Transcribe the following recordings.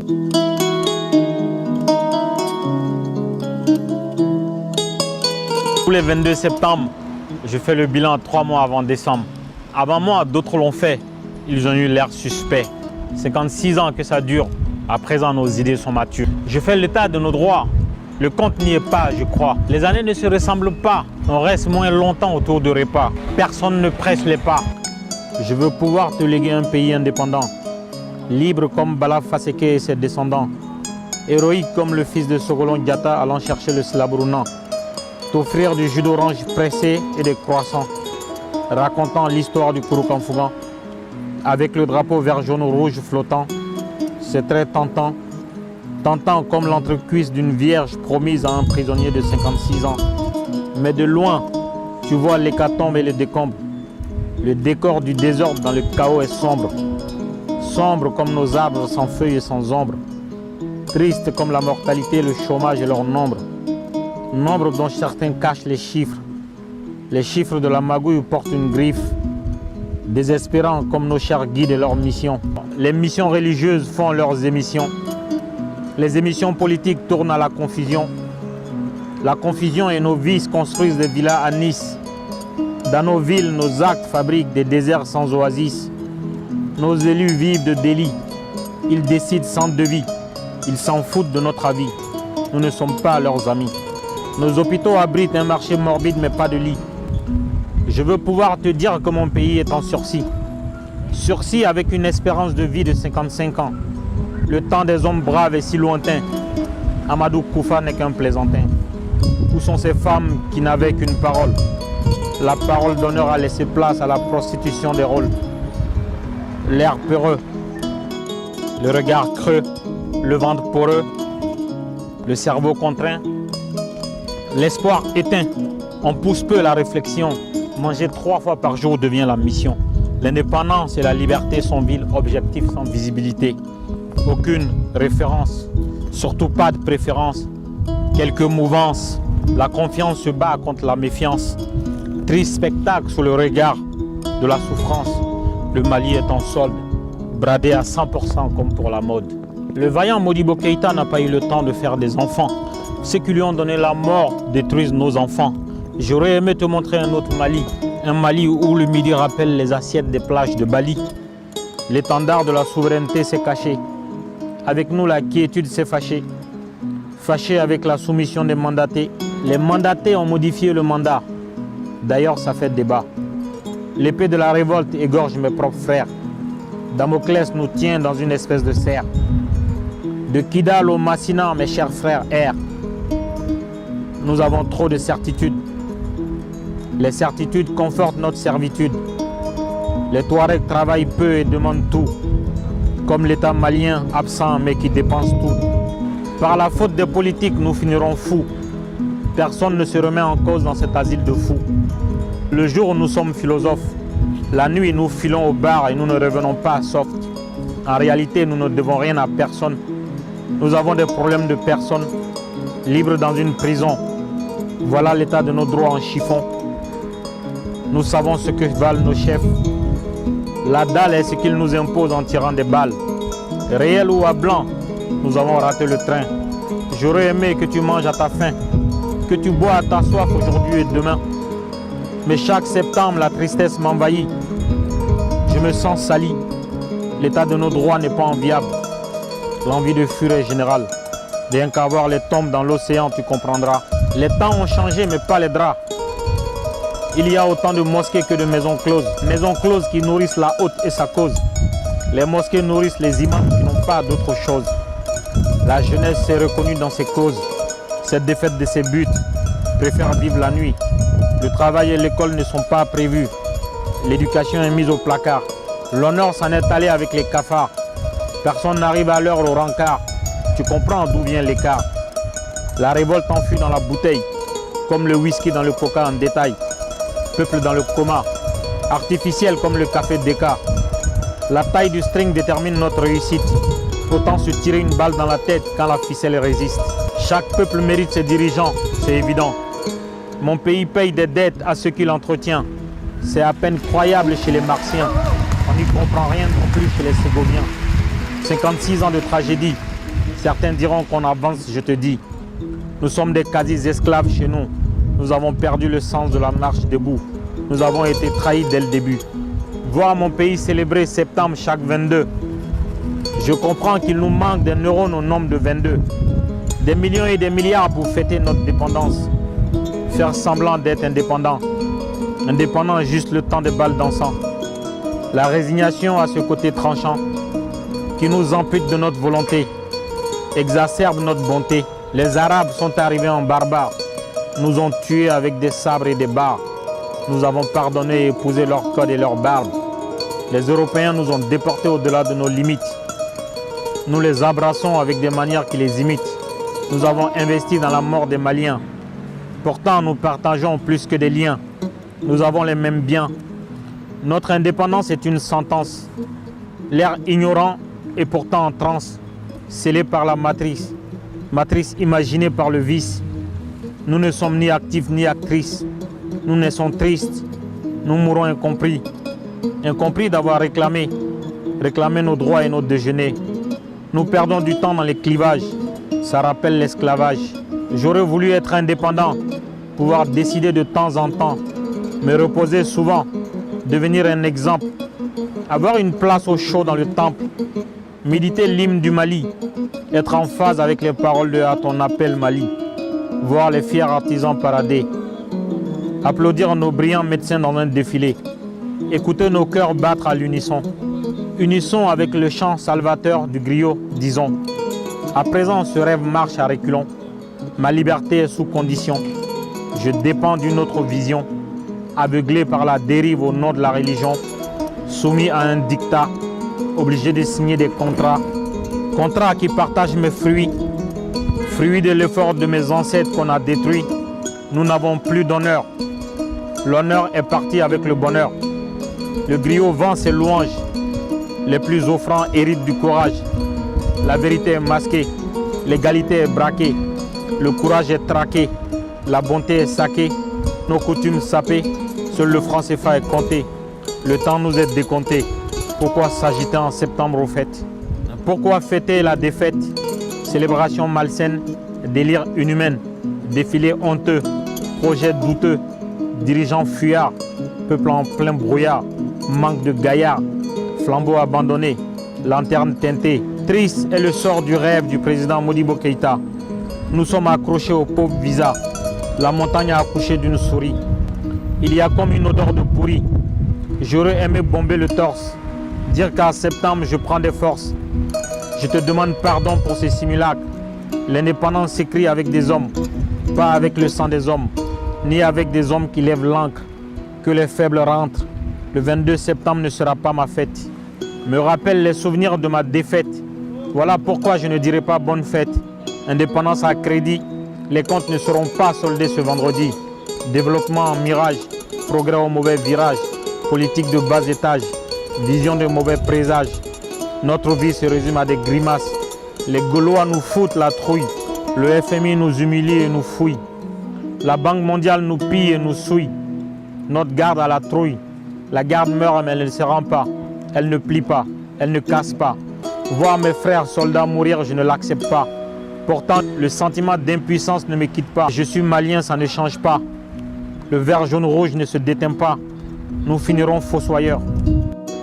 Tous les 22 septembre, je fais le bilan 3 mois avant décembre. Avant moi, d'autres l'ont fait. Ils ont eu l'air suspect. 56 ans que ça dure. À présent, nos idées sont matures. Je fais l'état de nos droits. Le compte n'y est pas, je crois. Les années ne se ressemblent pas. On reste moins longtemps autour de repas. Personne ne presse les pas. Je veux pouvoir te léguer un pays indépendant. Libre comme Bala Faseke et ses descendants. Héroïque comme le fils de Sogolon Diatta allant chercher le Slabrounan. T'offrir du jus d'orange pressé et des croissants, racontant l'histoire du Kouroukanfougan. Avec le drapeau vert, jaune ou rouge flottant, c'est très tentant. Tentant comme l'entrecuisse d'une vierge promise à un prisonnier de 56 ans. Mais de loin, tu vois l'hécatombe et le décombre. Le décor du désordre dans le chaos est sombre. Sombre comme nos arbres sans feuilles et sans ombre. Triste comme la mortalité, le chômage et leur nombre. Nombre dont certains cachent les chiffres. Les chiffres de la magouille portent une griffe. Désespérants comme nos chers guides et leurs missions. Les missions religieuses font leurs émissions. Les émissions politiques tournent à la confusion. La confusion et nos vices construisent des villas à Nice. Dans nos villes, nos actes fabriquent des déserts sans oasis. Nos élus vivent de délits. Ils décident sans devis. Ils s'en foutent de notre avis. Nous ne sommes pas leurs amis. Nos hôpitaux abritent un marché morbide mais pas de lit. Je veux pouvoir te dire que mon pays est en sursis. Sursis avec une espérance de vie de 55 ans. Le temps des hommes braves est si lointain. Amadou Koufa n'est qu'un plaisantin. Où sont ces femmes qui n'avaient qu'une parole? La parole d'honneur a laissé place à la prostitution des rôles. L'air peureux, le regard creux, le ventre poreux, le cerveau contraint. L'espoir éteint, on pousse peu la réflexion. Manger 3 fois par jour devient la mission. L'indépendance et la liberté sont villes objectifs sans visibilité. Aucune référence, surtout pas de préférence. Quelques mouvances, la confiance se bat contre la méfiance. Triste spectacle sous le regard de la souffrance. Le Mali est en solde, bradé à 100% comme pour la mode. Le vaillant Modibo Keïta n'a pas eu le temps de faire des enfants. Ceux qui lui ont donné la mort détruisent nos enfants. J'aurais aimé te montrer un autre Mali. Un Mali où le midi rappelle les assiettes des plages de Bali. L'étendard de la souveraineté s'est caché. Avec nous, la quiétude s'est fâchée. Fâchée avec la soumission des mandatés. Les mandatés ont modifié le mandat. D'ailleurs, ça fait débat. L'épée de la révolte égorge mes propres frères. Damoclès nous tient dans une espèce de serre. De Kidal au Massina, mes chers frères, errent. Nous avons trop de certitudes. Les certitudes confortent notre servitude. Les Touaregs travaillent peu et demandent tout. Comme l'État malien absent mais qui dépense tout. Par la faute des politiques, nous finirons fous. Personne ne se remet en cause dans cet asile de fous. Le jour, nous sommes philosophes. La nuit, nous filons au bar et nous ne revenons pas soft. En réalité, nous ne devons rien à personne. Nous avons des problèmes de personnes. Libres dans une prison. Voilà l'état de nos droits en chiffon. Nous savons ce que valent nos chefs. La dalle est ce qu'ils nous imposent en tirant des balles. Réel ou à blanc, nous avons raté le train. J'aurais aimé que tu manges à ta faim, que tu bois à ta soif aujourd'hui et demain. Mais chaque septembre, la tristesse m'envahit. Je me sens sali. L'état de nos droits n'est pas enviable. L'envie de fuir est générale. Rien qu'à voir les tombes dans l'océan, tu comprendras. Les temps ont changé, mais pas les draps. Il y a autant de mosquées que de maisons closes. Maisons closes qui nourrissent la haute et sa cause. Les mosquées nourrissent les imams qui n'ont pas d'autre chose. La jeunesse s'est reconnue dans ses causes. Cette défaite de ses buts préfère vivre la nuit. Le travail et l'école ne sont pas prévus. L'éducation est mise au placard. L'honneur s'en est allé avec les cafards. Personne n'arrive à l'heure au rencard. Tu comprends d'où vient l'écart. La révolte enfuie dans la bouteille, comme le whisky dans le coca en détail. Peuple dans le coma, artificiel comme le café Déca. La taille du string détermine notre réussite. Autant se tirer une balle dans la tête quand la ficelle résiste. Chaque peuple mérite ses dirigeants, c'est évident. Mon pays paye des dettes à ceux qui l'entretiennent. C'est à peine croyable chez les Martiens. On n'y comprend rien non plus chez les Ségoviens. 56 ans de tragédie, Certains diront qu'on avance, je te dis. Nous sommes des quasi-esclaves chez nous. Nous avons perdu le sens de la marche debout. Nous avons été trahis dès le début. Voir mon pays célébrer septembre chaque 22. Je comprends qu'il nous manque des neurones au nombre de 22. Des millions et des milliards pour fêter notre dépendance. Faire semblant d'être indépendant. Indépendant juste le temps des balles dansant. La résignation à ce côté tranchant qui nous ampute de notre volonté, exacerbe notre bonté. Les Arabes sont arrivés en barbares, nous ont tués avec des sabres et des barres. Nous avons pardonné et épousé leurs codes et leurs barbes. Les Européens nous ont déportés au-delà de nos limites. Nous les abraçons avec des manières qui les imitent. Nous avons investi dans la mort des Maliens. Pourtant, nous partageons plus que des liens. Nous avons les mêmes biens. Notre indépendance est une sentence. L'air ignorant est pourtant en transe, scellé par la matrice. Matrice imaginée par le vice. Nous ne sommes ni actifs ni actrices. Nous naissons tristes. Nous mourrons incompris. Incompris d'avoir réclamé nos droits et nos déjeuners. Nous perdons du temps dans les clivages. Ça rappelle l'esclavage. J'aurais voulu être indépendant, pouvoir décider de temps en temps, me reposer souvent, devenir un exemple, avoir une place au chaud dans le temple, méditer l'hymne du Mali, être en phase avec les paroles de « À ton appel Mali », voir les fiers artisans parader, applaudir nos brillants médecins dans un défilé, écouter nos cœurs battre à l'unisson, unisson avec le chant salvateur du griot, disons. À présent, ce rêve marche à reculons, ma liberté est sous condition, je dépends d'une autre vision, aveuglé par la dérive au nom de la religion, soumis à un dictat, obligé de signer des contrats qui partagent mes fruits, fruits de l'effort de mes ancêtres qu'on a détruits. Nous n'avons plus d'honneur. L'honneur est parti avec le bonheur. Le griot vend ses louanges. Les plus offrants héritent du courage. La vérité est masquée. L'égalité est braquée. Le courage est traqué. La bonté est saquée. Nos coutumes sapées. Seul le franc CFA est compté. Le temps nous est décompté. Pourquoi s'agiter en septembre aux fêtes? Pourquoi fêter la défaite? Célébration malsaine, délire inhumain, défilé honteux, projet douteux, dirigeants fuyards, peuple en plein brouillard, manque de gaillards, flambeau abandonné, lanterne teintée. Triste est le sort du rêve du président Modibo Keïta. Nous sommes accrochés au pauvre visa. La montagne a accouché d'une souris. Il y a comme une odeur de pourri. J'aurais aimé bomber le torse, dire qu'en septembre je prends des forces. Je te demande pardon pour ces simulacres. L'indépendance s'écrit avec des hommes, pas avec le sang des hommes, ni avec des hommes qui lèvent l'encre. Que les faibles rentrent. Le 22 septembre ne sera pas ma fête. Me rappelle les souvenirs de ma défaite. Voilà pourquoi je ne dirai pas bonne fête. Indépendance à crédit. Les comptes ne seront pas soldés ce vendredi. Développement en mirage. Progrès au mauvais virage. Politique de bas étage. Vision de mauvais présages. Notre vie se résume à des grimaces. Les Gaulois nous foutent la trouille. Le FMI nous humilie et nous fouille. La Banque mondiale nous pille et nous souille. Notre garde à la trouille. La garde meurt mais elle ne se rend pas. Elle ne plie pas. Elle ne casse pas. Voir mes frères soldats mourir, je ne l'accepte pas. Pourtant, le sentiment d'impuissance ne me quitte pas. Je suis malien, ça ne change pas. Le vert jaune-rouge ne se déteint pas. Nous finirons fossoyeurs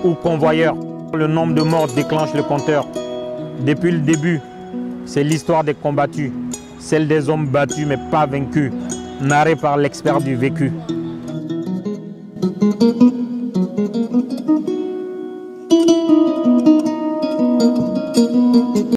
ou convoyeurs. Le nombre de morts déclenche le compteur. Depuis le début, c'est l'histoire des combattus, celle des hommes battus mais pas vaincus, narrée par l'expert du vécu.